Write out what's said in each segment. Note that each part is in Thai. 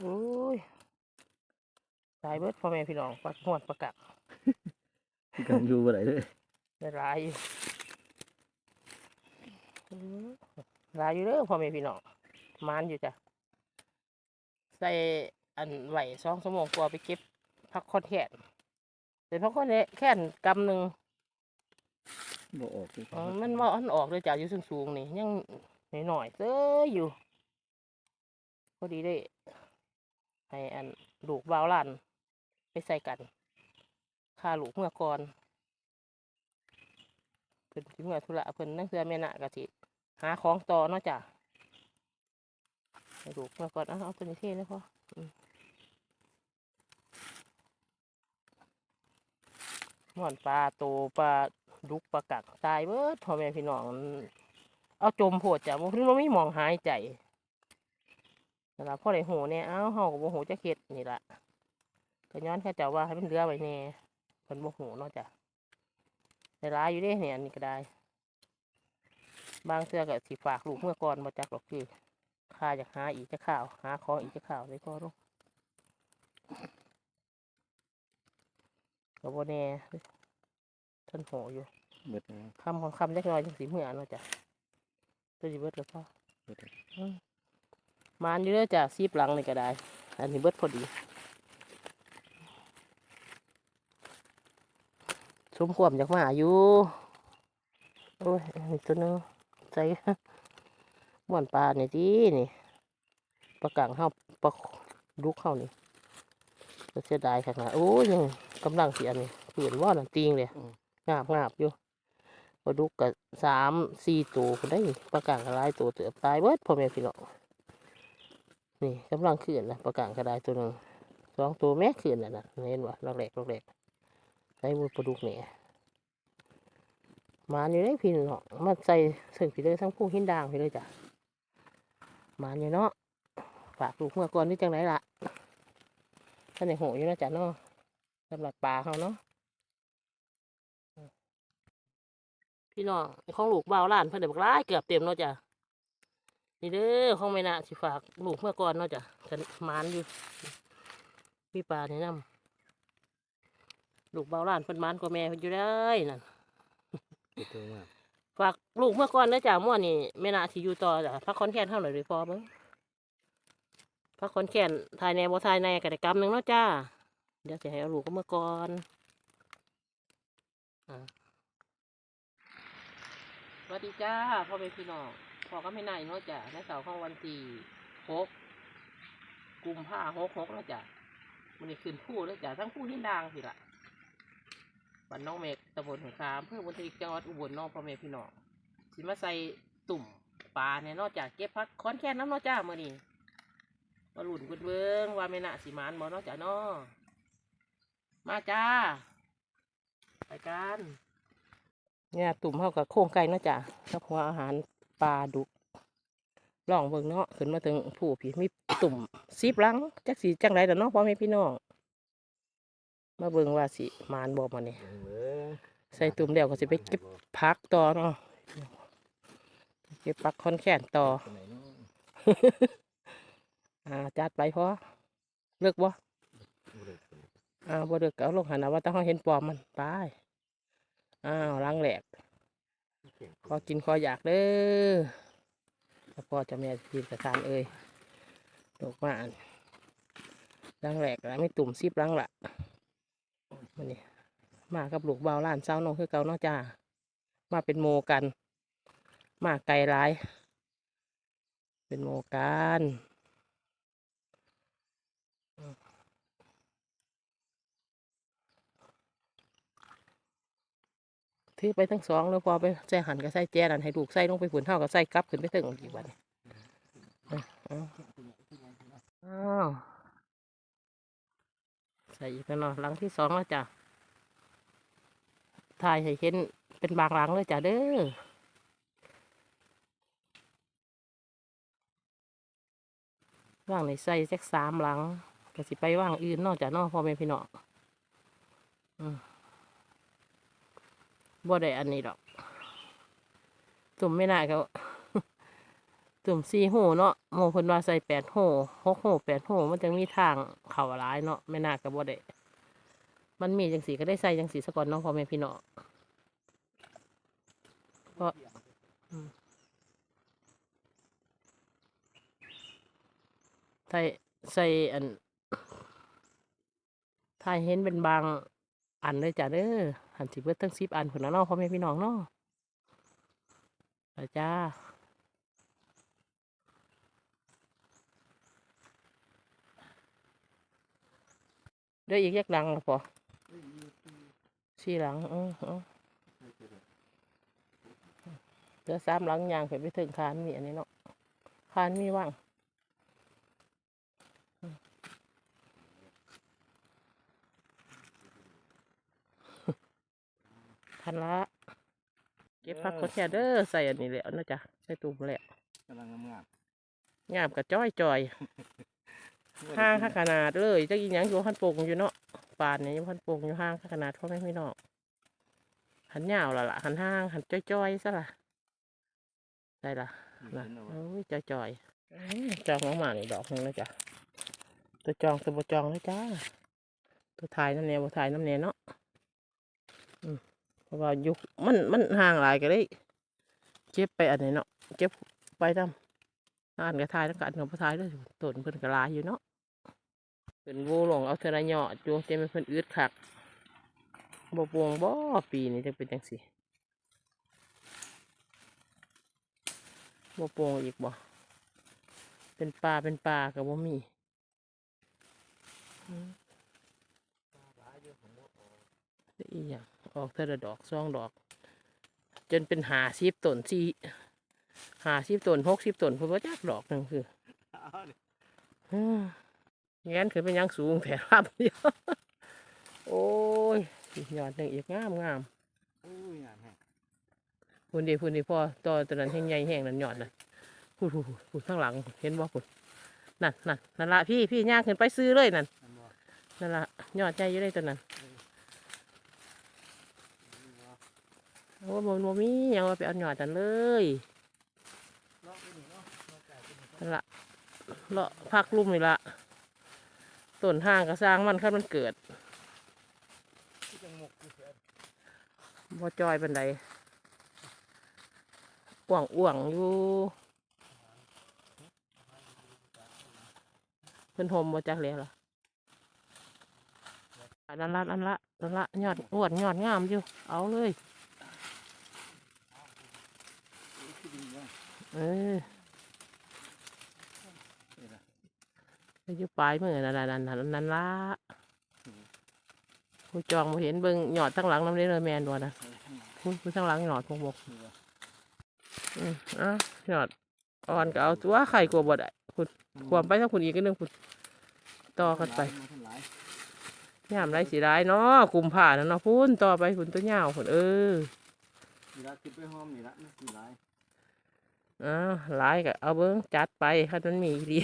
โอ้ยตายเบิดพ่อแม่พี่น้องปักหวดประกัก กำลังอยู่บ่ได้เลย ได้หลายอยู่หลายอยู่เด้อพ่อแม่พี่น้องมานอยู่จ้ะใส่อันไหว2 ชั่วโมงกว่าไปเก็บพักคอนแคนแต่พักคอนแคนกำหนึ่ง บ่ออกเลย มันว่าอันออกเลยจ้ะอยู่สูงๆนี่ยังหน่อยๆเต้ออยู่พอดีได้ให้อันลูกบ่าวหลานไปใส่กันค่าลูกเมื่อก่อนเพิ่นสิเมื่อธุระเพิ่นนั่นคือแม่น่ะกะสิหาของต่อเนาะจ้ะให้ลูกเมื่อก่อนเอาตัวนี้เท่เลยพ่อม่อนปลาโตปลาดุกปลากักตายเบิดพ่อแม่พี่น้องเอาจมโพดจ้ะบ่คือว่ามีหมองหายใจนั่นล่ะพ่อได้หูเนี่ยเอ้าเฮาก็บ่หูจักเฮ็ดนี่ล่ะก็ย้อนเขาเจ้าว่าให้มันเหลือไว้แน่เพิ่นบ่หูเนาะจ้ะได้หลายอยู่เด้เนี่ยอันนี้ก็ได้บางเทื่อก็สิฝากลูกเมื่อก่อนบ่จักหรอกคือข้าอยากหาอีกจะข้าวหาของอีกจะข้าวเลยพ่อลูกก็บ่แน่ท่านโหอยู่ เบิดแล้ว คำของคำจักหน่อยจังสิเมื่อเนาะจ้ะตัวสิเบิดแล้วพ่อ เบิดแล้ว มานอยู่เด้อจ้ะซีบหลังนี่ก็ได้อันนี้เบิดพอดีสมควรอยากมาอยู่โอ้ยอันนี้ตัวหนึงใส่ม่วนปลาเนี่ยดีนี่ปลากังเฮาปลาดุกเฮานี่ก็เสียดายขนาดโอ้ยยังกำลังเสียนี่เปลี่ยนว่านั่นติงเลยงาบอยู่ปลาดุกก็3-4 ตัวคนได้ปลากังก็หลายตัวเติบตายเบิดพ่อแม่พี่น้องนี่กำลังขึ้นนะปลากังก็ได้ตัวหนึง2 ตัวแม่ขึ้นน่ะเห็นบ่ลอกแหลกใส่มือปลาดุกเนี่ยมาอยู่ได้พี่น้องมาใส่ถึงพี่เลยทั้งผู้หินด่างพี่เลยจ้ะมาอยู่เนาะฝากลูกเมื่อก่อนนี่จังไรล่ะท่านในหูอยู่เนาะจ้ะเนาะสำหรับปลาเขาเนาะพี่น้องของลูกบ่าวหลานเพิ่นได้บักหลายเกือบเต็มเนาะจ้ะนี่เด้อของไม่น่าสิฝากลูกเมื่อก่อนเนาะจ้ะกันมานอยู่พี่ปลาแนะนำลูกบ่าวหลานเพิ่นมานกว่าแม่เพิ่นอยู่ได้นั่น เบิดตัวมาก ฝากลูกเมื่อก่อนนะจ้ะม่วนนี่แม่น่าสิอยู่ต่อจ้ะพักคอนแคนเท่าไหร่เลยพอเบิ่งพักคอนแคนทายแหน่บ่ทายแหน่ก็ได้กำหนึงเนาะจ้าเดี๋ยวจะให้เอาลูกก็เมื่อก่อนสวัสดีจ้าพ่อแม่พี่น้องพ่อก็ไม่นายเนาะจ้ะในเสาร์ของวันที่6 กุมภาพันธ์ 66เนาะจ้ะมันนี่ขึ้นผู้แล้วจ้ะทั้งผู้หินด่างสิล่ะบ้านน้องเมกตำบลหัวคามอำเภอบุญทลิกจังหวัดอุบลเนาะพ่อแม่พี่น้องสิมาใส่ตุ่มปลาเนี่ยเนอกจากเก็บพักคอนแค่น้ำเนาะจ้ามื้อนี้มาหลุนเบิ่งว่าแม่น่ะสิมานบ่เนาะจ้ะเนาะมาจ้าไปกันเนี่ยตุ่มเฮากับโครงไก่เนาะจ้ะกับหัวอาหารปลาดุกลองเบิ่งเนาะขึ้นมาถึงผู้พี่มีตุ่ม10 หลังจักสิจังไรล่ะเนาะพ่อแม่พี่น้องมาเบิ่งว่าสิมานบ่มาเนี่ย เบิ่ง ใส่ตุ่มเดียวก็สิไปเก็บพักต่อเนาะเก็บพักคอนแคนต่อ ตัวไหนเนาะ จัดไปพอเลิกบ่ บ่ได้ตัว บ่เลิกก็เอาลงหันนะว่าถ้าเขาเห็นปลอมมันไปล้างแหลกขอกินขออยากเด้อแล้วพ่อจะแม่ทีมสถานเอ่ยดอกมาล้างแหลกแล้วไม่ตุ่ม10 หลังละมันนี่มากับลูกบ่าวหล้านเช้าน้องคือเก่าเนาะจ้ามาเป็นโมกันมาไกลหลายเป็นโมกันถือไปทั้งสองแล้วพอไปใส่หันก็ใส่แจนั่นให้ลูกใส่ลงไปฝุ่นเท่าก็ใส่กลับขึ้นไปถึงอีกวันอ้าวใส่อีกแล้วเนาะหลังที่2แล้วจ้ะถ่ายให้เห็นเป็นบางหลังเลยจ้ะเด้อว่างในใส่แจ็ค3 หลังก็สิไปว่างอื่นนอกจากนอกพ่อแม่พี่น้องบ่ได้อันนี้ดอกตุ่มไม่น่าเขา ตุ ตุ่ม4หูเนาะโมเพิ่นว่าใส่8หู6หู8หูมันจังมีทางเข้าหลายเนาะแม่นาคก็บ่ได้มันมีจังสีก็ได้ใส่จังสีซะก่อนเนาะพ่อแม่พี่น้องเพราะใส่ใส่อันถ้าเห็นเป็นบางอันเลยจ้ะเด้อหันสิเบิดทั้ง10 อันพุ่นน่ะเนาะพ่อแม่พี่น้องเนาะไปจ้าเด้ออีกยักหลังล่ะพอ4 หลังเหลือ3 หลังย่างไปถึงคานมีอันนี้เนาะคานมีว่างทันละเก็บผักคนแค่เด้อใส่อันนี้แหละนะจ๊ะใส่ตุ่มแหละ กำลังงาม งามกับจ้อยจอยห้างขนาดเลยจะกินยังอยู่หันโป่งอยู่เนาะป่านนี้หันโป่งอยู่ห้างขนาดพ่อแม่พี่น้องหันยาวละล่ะหันห้างหันจ้อยซะล่ะได้ละนะโอ้ยจอยจองมากๆนี่ดอกนึงนะจ๊ะตัวจองตัวบ่จองเลยจ้าตัวถ่ายน้ำเนียบ่ถ่ายน้ำเนียเนาะเพราะว่ายุคมันห่างหลายก็ได้เก็บไปอันนี้เนาะเก็บไปทำอ่านกระทายแล้วก็อันของพระทายด้วยต้นเพิ่นกระลายอยู่เนาะเป็นโวหลงเอาเทระเหยาะจูเต็มเพิ่นอืดคักบ่ปวงบ่ปีนี้จะเป็นจังสิบ่ปวงอีกบ่เป็นปลากับบ่มีอีหยังออกเทระดอก2 ดอกจนเป็น50 ต้น50 ต้น60 ต้นเพิ่นว่าจักดอกนึงคืองั้นคือเป็นยังสูงแถวรับเดียวโอ้ยยอดหนึ่งอีกงามอุ้ยงามแฮะ พุ่นดีพ่อตัวนั้นแห้งใหญ่แห้งนั่นยอดน่ะพูดข้างหลังเห็นบ่พูดนั่นละพี่ย่างขึ้นไปซื้อเลยนั่นละยอดใหญ่อยู่เลยตัวนั้นโอ้โมมียังว่าไปเอายอดนั่นเลยนั่นละเลาะพักลุ่มนี่ละต้นห้างก็สร้างมันขั้นมันเกิดบ่จอยบันไดอ้วงอยู่เพิ่นห่มบ่จักแล้วล่ะนั่นละยอดอ้วนยอดงามอยู่เอาเลยอยู่ปลายมือนั่นละผู้จองมาเห็นเบิ่งหยอดทั้งหลังน้ำเลี้ยงแมนด้วยนะผู้ทั้งหลังหยอดพวกหยอดอ่อนก็เอาตัวไข่กลัวบ่ได้คุณความไปทั้งคุณอีกนึงคุณต่อกันไปยามไรสีร้ายเนาะคุมผ่าเนาะพุ่นต่อไปคุณตัวเงาคุณนี่ละคิดไปหอมนี่ละไม่สีลายหลายก็เอาเบิ้งจัดไปถ้ามันมีดี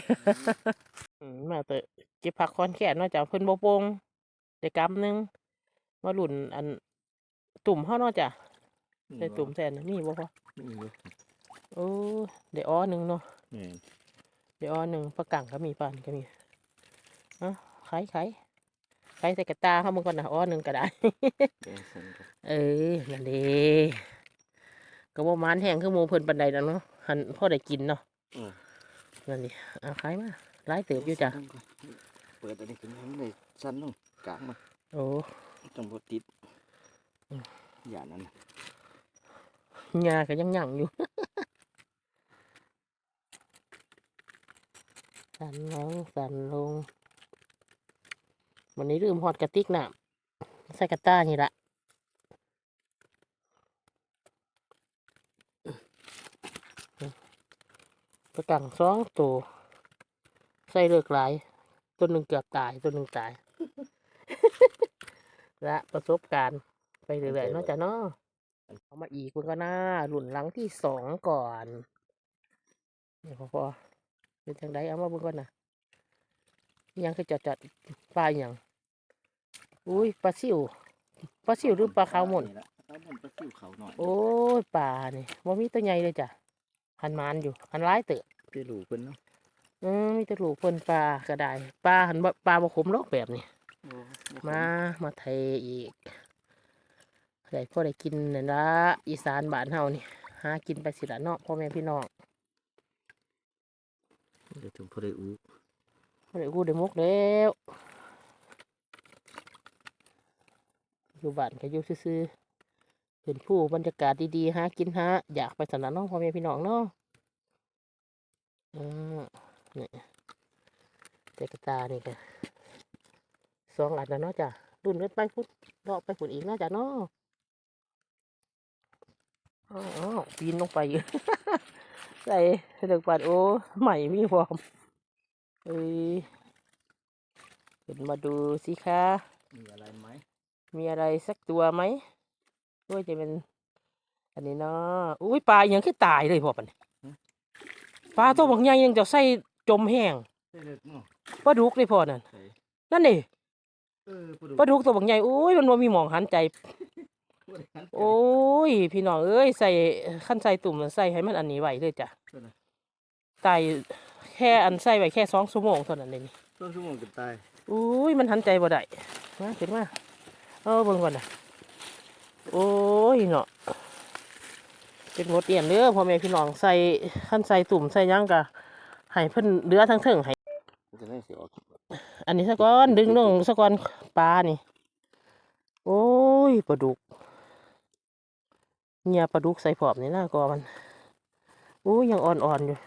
มาเตะเก็บผักคอนแขนเนาะจากเพิ่นโบโปงเด็กกำนึงมาหลุนอันตุ่มเขาเนาะจ้ะใส่ตุ่มแทนนี่บ่พอโอ้เดี๋ยวหนึ่งเนาะเดี๋ยวหนึ่งปลากังก็มีปานก็มีไข่ใส่กระตาเข้ามึงก่อนนะหนึ่งก็ได้นั่นเด้ก็บ่มันแห้งคือโมเพิ่นปันใดแล้วเนาะหันพ่อได้กินเนาะนั่นนี่ไข่มาไล่เติบอยู่จ้ะเปิดอันนี้ขึ้นให้เลยสั้นลงกลางมาโอ้จังหวะติดอย่านั้นงาก็ยังหยั่งอยู่สั่นลงวันนี้ลืมฮอดกระติกน้ำใส่กระต้านี่ละกระกัง2 ตัวใส่เลือกหลายตัวหนึ่งเกือบตายตัวหนึ่งตายและประสบการณ์ไปเรื่อยๆเนาะจ้ะเนาะเอามาอีกคุณก็น่าหลุนหลังที่2ก่อนนี่พอเป็นจังไดเอามาบุญก่อนนะยังคือจัดปลาอย่างอุ้ยปลาซิวหรือปลาขาวหม่นโอ้ยปลานี่ว่ามีตัวใหญ่เลยจ้ะหันมันอยู่หันร้ายเตอะ ได้ลูกเพิ่นเนาะ มีแต่ลูกเพิ่นปลาก็ได้ปลาหันบ่ปลาบ่ขมหรอกแบบนี้ โอ้บ่ข มาไทยอีกได้พอได้กินนั่นละอีสานบ้านเฮานี่หากินไปสิละเนาะพ่อแม่พี่น้อง เดี๋ยวถึงพอได้อู้ พอได้กูได้มุกแล้วอยู่บ้านก็อยู่ซื่อๆเป็นผู้บรรยากาศดีๆหากินหาอยากไปสนามเนาะพ่อแม่พี่น้องเนาะนี่เจกตานี่ก็2 อันแล้วเนาะจ้ะรุ่นเล็ดไปพุ่นเลาะไปพุ่นอีกเนาะจ้ะเนาะอ๋อปีนลงไปอยู่ ใส่เด็กปัดโอ้ใหม่มีความเอ้ยขึ้นมาดูสิคะ มีอะไรไหม มีอะไรสักตัวไหมด้วยจะเป็นอันนี้เนาะอุ้ยปลาอย่างคือตายเลยพ่อปันปลาตัวบางใหญ่ยังจะใส่จมแห้ง ได้เลิกเนาะ ปลาดุกเลยพ่อนั่น ใส่ นั่นนี่ ปลาดุก ปลาดุกตัวบางใหญ่อุ้ยมันบ่มีหมองหันใจ บ่ได้หันใจ โอ้ยพี่น้องเอ้ยใส่ขั้นใส่ตุ่มใส่ให้มันอันนี้ไว้เลยจ้ะ เท่านั้น ตายแค่อันใส่ไว้แค่2 ชั่วโมงเท่านั้นเอง ต้นชั่วโมงก็ตาย อุ้ยมันหันใจบ่ได้มาเห็นมาเบิ่งก่อนนะโอ้ยเนาะเป็นบทเรียนเด้อพ่อแม่พี่น้องใส่ขั้นใส่ตุ่มใส่หยังกะให้เพิ่นเรือทั้งเถิงให้ มันจะได้สิออก อันนี้ซะก่อนดึงลงซะก่อนปลานี่โอ้ยปลาดุกเนี่ยปลาดุกใส่ผอมนี่นะก่อมันโอ้ยยังอ่อนๆอยู่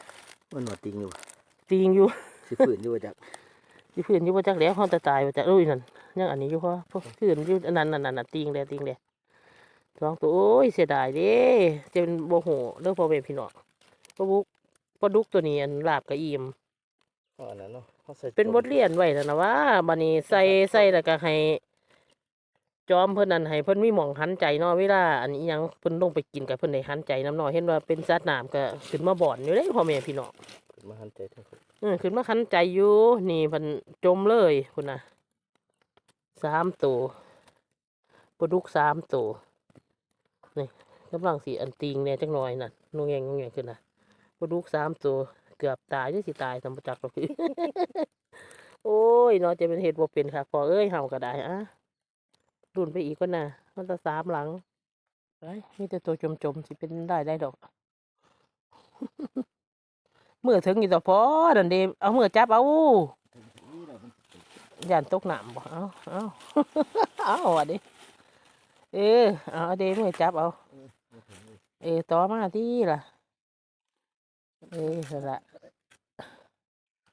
มันหนวดติงอยู่ ตีงอยู่ สิฝืนอยู่ว่าจัก ที่พื้นอยู่บ่จักแล้วเฮาจะตายบ่จักอุ้ยนั่นยังอันนี้อยู่พอพื้นอยู่อันนั่นตีงแล้ว2 ตัวโอ้ยเสียดายเด้จะเป็นโมโหเรื่องพ่อแม่พี่น้องปลาดุกตัวนี้อันลาบกระอิ่ม อ๋ออันนั้นเนาะเขาใส่ เป็นบทเรียนไว้แล้วนะว่าบัดนี้ใส่แล้วก็ให้จอมเพิ่นนั่นให้เพิ่นมีหม่องหันใจเนาะเวลาอันนี้ยังเพิ่นลงไปกินกับเพิ่นได้หันใจน้ำเนาะเห็นว่าเป็นสัตว์น้ำก็ขึ้นมาบ่อนอยู่เด้พ่อแม่พี่น้อง ขึ้นมาหันใจทั้งคน ขึ้นมาหันใจอยู่นี่เพิ่นจมเลยพุ่นน่ะ3 ตัวปลาดุก3 ตัวนี่กำลังสิอันติงเนี่ยจักหน่อยน่ะงงแงงขึ้นน่ะปลาดุก3 ตัวเกือบตายหรือสิตายทำบ่จักหรอก โอ้ยเนาะจะเป็นเห็ดบ่เป็นค่ะพอเอ้ยเห่าก็ได้รุ่นไปอีกก็น่ะมันจะ3 หลังไปมีแต่ตัวจมๆสิเป็นได้ดอก เมื่อถึงอยู่ต่อพอดันเดเอามือจับเอา นี่แหละมัน ย่านตกน้ำบ่เอา เอาอันนี้เอาเดมือจับเอา บ่ถึงเลย ต่อมาที่ล่ะนั่นละ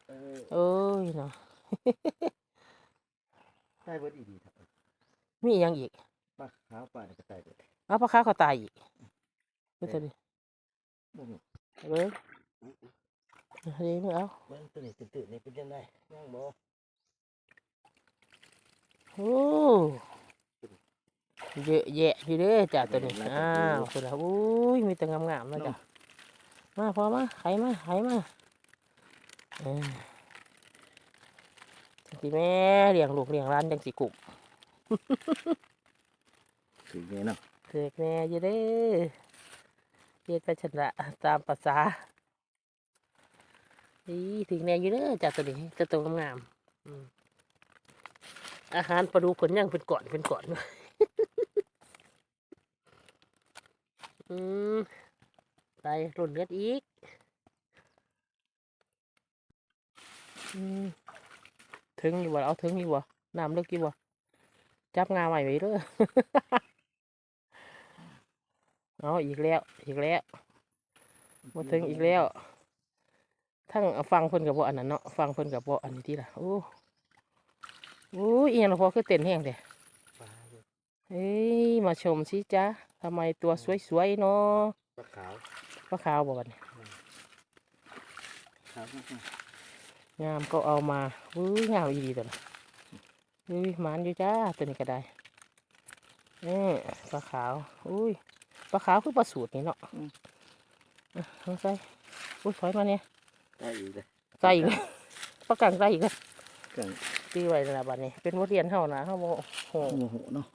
เออ โอ้ยเนาะ ได้เบิดอีดีครับ มีอีกอยังอีก ปลาขาวปลาเนี่ยก็ตายเบิด เอาปลาคาเขาตายอีกดูตัวนี้ บ่มี เบิ้งเฮ้ยมึงเอา เบิ่งตัวนี้ตื่นๆนี่เป็นจังไดย่างบ่ โอ้เยอะแยะอยู่เด้อจ้ะตัวนี้ตัวละอุ้ยมีแต่งามๆนะจ้ะมาพอมาไขมาจังสิแม่เลี้ยงลูกเลี้ยงร้านจังสิกุบ สิแม่เนาะ เด็กแม่อยู่เด้อเฮ็ดไปชนะตามภาษาถึงแน่อยู่เด้อจ้ะตัวนี้จะตัวงามอาหารปลาดุกผลยังเป็นก่อนไปรุ่นเลือดอีกถึงอยู่บ่เอาถึงอยู่บ่น้ำเลิกกี่บ่จับงาใหม่ไว้เด้อ เอาอีกแล้วมาถึงอีกแล้วทั้งฟังเพิ่นกับบ่อันนั้นเนาะฟังเพิ่นกับบ่อันนี้ที่ล่ะโอ้อีหยังล่ะพอคือเต้นแห้งเด้ ปลาอยู่ เฮ้ยมาชมสิจ๊ะทำไมตัวสวยๆเนาะ ปลาขาว ปลาขาวบ่บัดนี้ ขาวมาก งามก็เอามางามอีดีตัวน่ะหมานอยู่จ้าตัวนี้ก็ได้ปลาขาวปลาขาวคือปลาสูตรนี่เนาะลองใส่ถอยมาเนี่ย ได้อีกเลย ใส่อีกเลยปลากังใส่อีกเลย กัง ตีไว้นะบัดนี้เป็นบทเรียนเฮานะเฮาบ่โห โมโหเนาะ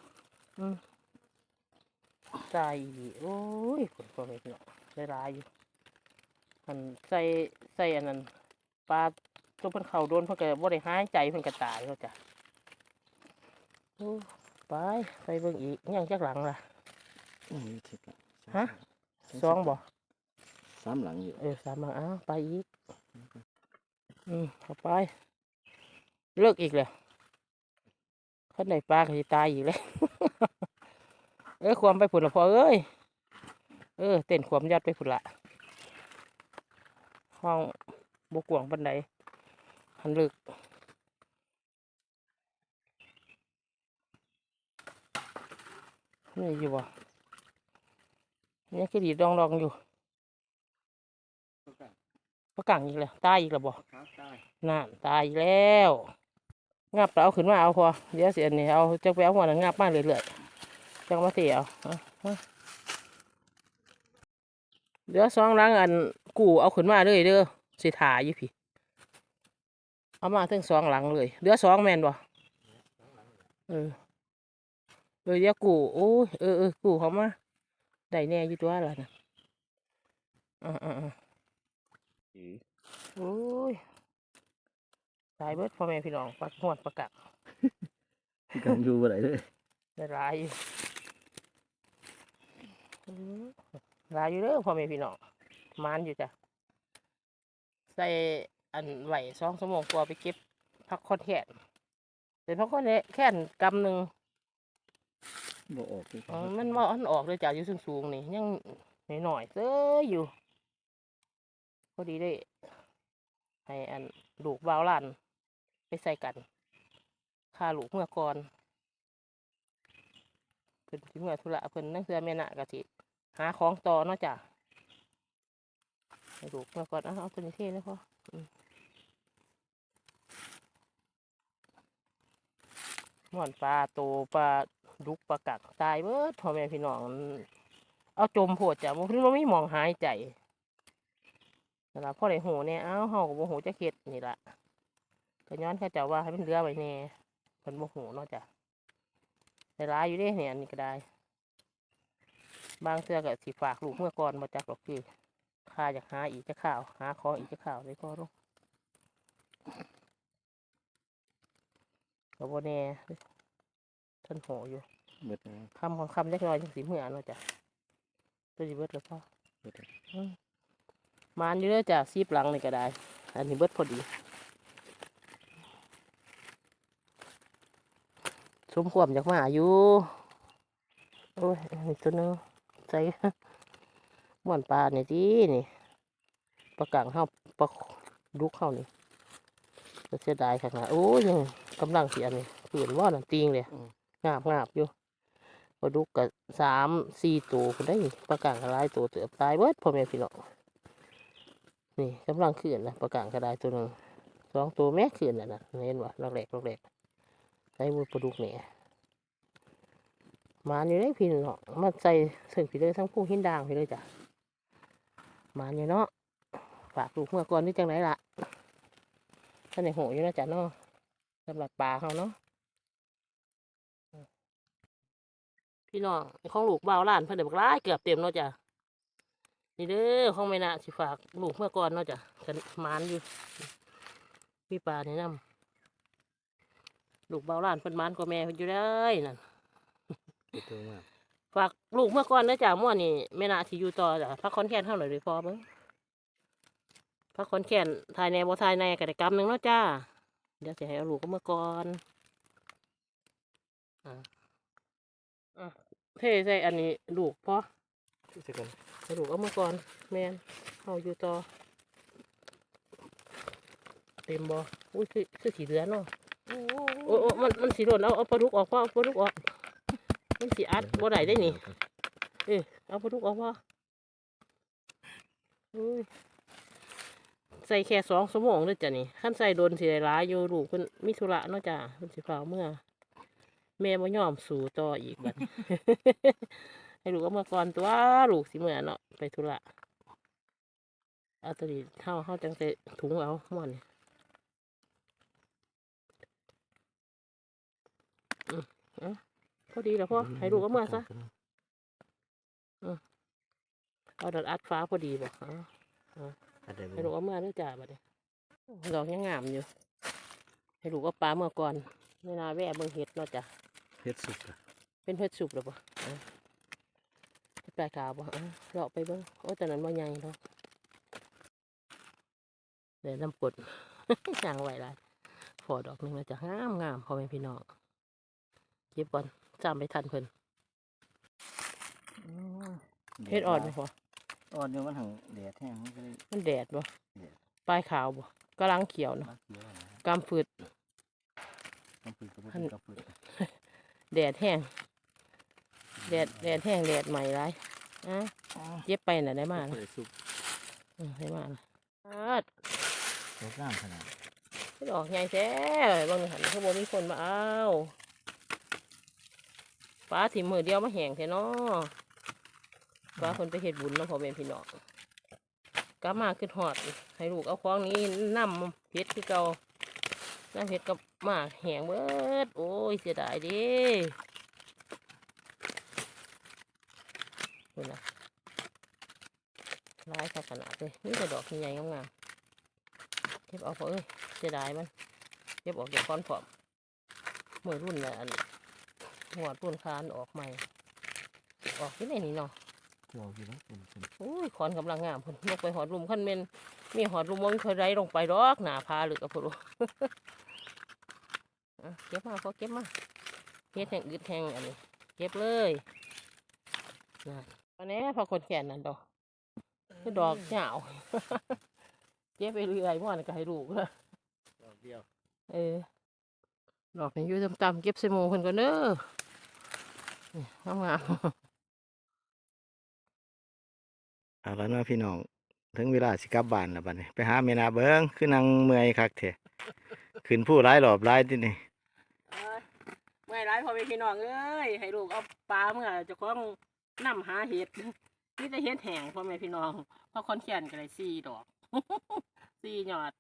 ใส่อีกโอ้ยผลพอไม่เนาะได้หลายอยู่ หันใส่อันนั้นปลาตัวเพิ่นเข่าโดนเพิ่นก็บ่ได้หายใจเพิ่นก็ตายแล้วจ้ะโอ้ไปเบิ่งอีกยังจักหลังล่ะ นี่ทิศละ ฮะ สองบ่ 3 หลังอยู่ สามหลังไปอีกเข้าไปเลิกอีกเลยขั้นไหนปลาก็จะตายอีกเลย ความไปผุดละพอเอ้ยเต้นความยัดไปผุดละห้องบกวางบันไดหันลึกนี่อยู่บ่นี่คือดีดองอยู่ประกังอีกแล้วตายอีกแล้วบ่น่าตายอีกแล้วงับเอาขึ้นมาเอาพอเดี๋ยวเสียนี่เอาจะไปเอาหัวงับมาเรื่อยๆจังมาเสียเอาเดี๋ยว2 หลังอันกูเอาขึ้นมาเลยเด้อสิถ่ายอยู่พี่เอามาถึง2 หลังเลยเดี๋ยว2แม่นบ่เดี๋ยวกูโอ้ยกูเขามาได้แน่อยู่ตัวละนะโอ้ยตายเบิดพ่อแม่พี่น้องปักหวดประกัก กันอยู่บ่ได้เลย ได้หลายอยู่หลายอยู่เด้อพ่อแม่พี่น้องมานอยู่จ้ะใส่อันไหว2 ชั่วโมงกว่าไปเก็บพักคอนแคนเป็นพักคอนแคนกำหนึ่ง บ่ออกเลย มันบ่อันออกเลยจ้ะอยู่สูงๆนี่ยังหน่อยๆเซ้ยอยู่พอดีได้ให้อันลูกบ่าวหลานไปใส่กันค่าลูกเมื่อก่อนเพิ่นสิเมื่อธุระเพิ่นนั่งเสือแม่น่ะกะสิหาของต่อเนาะจ้ะให้ลูกเมื่อก่อนเอาตัวนี้เท่เลยพ่อหม่อนปลาโตปลาดุกปลากัดตายเบิดพ่อแม่พี่น้องเอาจมโพดจ้ะมันไม่มองหายใจสำหรับพ่อได้หูเนี่ยเฮาก็บ่หูจะเข็ดนี่ล่ะก็ย้อนเขาเจ้าว่าให้มันเหลือไว้แน่เพิ่นบ่หูเนาะจ้ะได้หลายอยู่เด้เนี่ยอันนี้ก็ได้บางเทื่อก็สิฝากลูกเมื่อก่อนมาจักหรอกคือข้าอยากหาอีกจะข่าวหาของอีกจะข่าวเลยพ่อลูกก็บ่แน่ท่านโหอยู่ เบิดแล้ว คำของคำเล็กน้อยจังสีเมื่อเนาะจ้ะตัวสิเบิดแล้วพ่อ เบิดแล้ว มานอยู่เด้อจ้ะ10 หลังนี่ก็ได้อันนี้เบิดพอดีสมควรจากมาอยู่โอ้ยนี่ตัวนึงใส่ม่วนปลาเนี่ยดีนี่ปลากังเฮาปลาดุกเฮานี่ก็เสียดายขนาดโอ้ยยังกำลังเสียนี่เปลี่ยนว่านั่นติงเลยงาบอยู่ปลาดุกกับ3-4 ตัวคนได้ปลากังก็หลายตัวเติบตายเบิดพ่อแม่พี่น้องนี่กำลังขึ้นนะปลากังก็ได้ตัวนึง2 ตัวแม่ขึ้นน่ะนะเห็นว่าลอกแหลกใส่มือปลาดุกเนี่ยมาอยู่ได้พี่เนาะมาใส่เสิ่งพี่เลยทั้งผู้หินด่างพี่เลยจ้ะมาอยู่เนาะฝากลูกเมื่อก่อนนี่จังไรล่ะท่านในหูอยู่นะจ๊ะเนาะสำหรับปลาเขาเนาะพี่น้องของลูกบ่าวล้านเพิ่นได้บักหลายเกือบเต็มเนาะจ้ะนี่เด้อของแม่น่ะสิฝากลูกเมื่อก่อนเนาะจ้ะกันมานอยู่พี่ปลาแนะนำลูกบ่าวล้านเพิ่นมานกว่าแม่เพิ่นอยู่ได้นั่น เบิดแล้วมาก ฝากลูกเมื่อก่อนนะจ๊ะม่วนนี่แม่นาที่อยู่ต่อจ้ะพักคอนแคนเท่าไหร่เลยพอเบิ้งพักคอนแคนทายในบ่ทายในกิจกรรมหนึ่งเนาะจ้าเดี๋ยวจะให้เอาลูกก็เมื่อก่อนเท่ใส่อันนี้ลูกพอ เสร็จกัน ให้ลูกเอาเมื่อก่อนแม่นเอาอยู่ต่อเต็มบ่อุ้ยคือสีเหลืองเนาะโอ้มันสีหล่นเอาปลาดุกออกพ่อเอาปลาดุกออกมันสีอัดบ่ได้ได้นี่เอาปลาดุกออกพ่อใส่แค่2 ชั่วโมงเลยจ้ะนี่ขั้นใส่โดนสิได้หลายอยู่ลูกเพิ่นมีธุระเนาะจ้ะเพิ่นสิพาเมื่อแม่บ่ยอมสู่ต่ออีกบัด ให้ลูกเอามาก่อนตัวลูกสิเมื่อเนาะไปธุระเอาตัวนี้เฮาจังใส่ถุงเอาม่วนพอดีแล้วพ่อให้ลูกเอามาซะเอาดัดอัดฟ้าพอดีบ่ อันใด ให้ลูกเอาเมื่อเด้อจ้าบัดนี้ดอกยังงามอยู่ให้ลูกเอาปลาเมื่อก่อนเวลาแวะเบิ่งเห็ดเนาะจ้ะ เฮ็ดสุกอะ เป็นเห็ดสุกหรือเปล่าปลายขาวบ่เลาะไปเบิ่งโอ้แต่นั้นบ่ใหญ่เนาะเดี๋ยวน้ำปด ย่างไหวหลายพอดอกหนึงแล้วจะงามพ่อแม่พี่น้องเก็บก่อนจำไปทันเพิ่นเฮ็ดอ่อนบ่พอ อ่อนอยู่มันหังแดดแห้งมันก็เลย มันแดดบ่ แดด ปลายขาวบ่กำลังเขียวเนาะ มาเขียวนะ กำฟืด มันปืนกับมันกับปืน แดดแห้งแดดแห้งแดดใหม่ไรเย็บไปน่ะได้มา เปิ นะ ดสุก ได้มานะ สวยงามขนาด ไม่ออกใหญ่แท้บางหันเขาบอกมีคนมาเอาฟ้าถิ่มมือเดียวมาแห้งแท้เนาะฟ้าคนไปเฮ็ดบุญเนาะพอเป็นพี่น้องกลับมาขึ้นหอดให้ลูกเอาของนี้นำเพชรที่เก่าน้ำเพชรกับมาแห้งเบิดโอ้ยเสียดายเดิคุณนะร้ายขนาดเลยนี่แต่ดอกใหญ่ๆงามๆเก็บเอาพอเอ้ยเสียดายมันเก็บออกจากก้อนผอมเมื่อรุ่นน่ะอันหัวรุ่นคานออกใหม่ออกที่ไหนนี่เนาะ กลัวอยู่แล้วเป็น โอ้ยคอนกำลังงามพุ่นลงไปหอดรุมขั้นเมนมีหอดรุมว่ามีเคยไรลงไปดอกหนาพาหรือกับพุ่น เก็บมาพอเก็บมาเฮ็ดแห่งอึดแห่งอันนี้เก็บเลยนะอันนี้พอคนแก่นนั่นดอกคือดอกเหงา เก็บไปเรื่อยพ่อนี่ก็ให้ลูกละ ดอกเดียว ดอกนี้อยู่ต่ำๆเก็บใส่หมูเพิ่นก่อนเด้อนี่งาม เอาแล้วนะพี่น้องถึงเวลาสิกลับบ้านแล้วบัดนี้ไปหาแม่นาเบิ่งคือนางเมื่อยคักแท้ขึ้นผู้หลายรอบหลายที่นี่ เมื่อไรพอไปพี่น้องเอ้ยให้ลูกเอาปลาเมื่อเจะคล้าของนํหาเห็ดนี่จะเห็ดแห้งพ่อแม่พี่น้องเพราะคนแก่นก็เลย4 ดอก 4 ยอด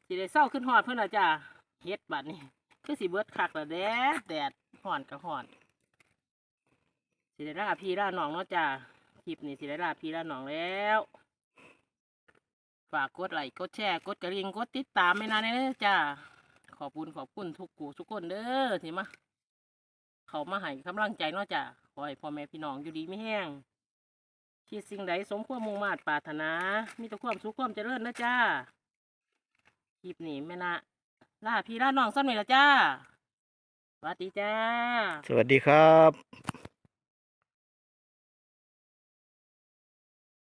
สิได้เศร้าขึ้นหอดเพื่อนละจ้าเฮ็ดบัดนี้คือสิเบิดคักละแดดห่อนกับห่อนสิได้ลาพี่ลาน้องเนาะจ้าคลิปนี้สิได้ลาพี่ลาน้องแล้ว ฝากกดไลค์กดแชร์กดกระดิ่งกดติดตามไม่นานเลยจ้าขอบคุณทุกคนเด้อที่มาเขามาให้กำลังใจเนาะจ้าขอให้พ่อแม่พี่น้องอยู่ดีไม่แห้งคิดสิ่งใดสมความมุ่งมา่ปรารถนา มีแต่ความสุขความเจริญนะจ้าคลิปนี้แม่นะลาพี่ลาน้องซ้ำนี่ละจ้าสวัสดีจ้า สวัสดีครับ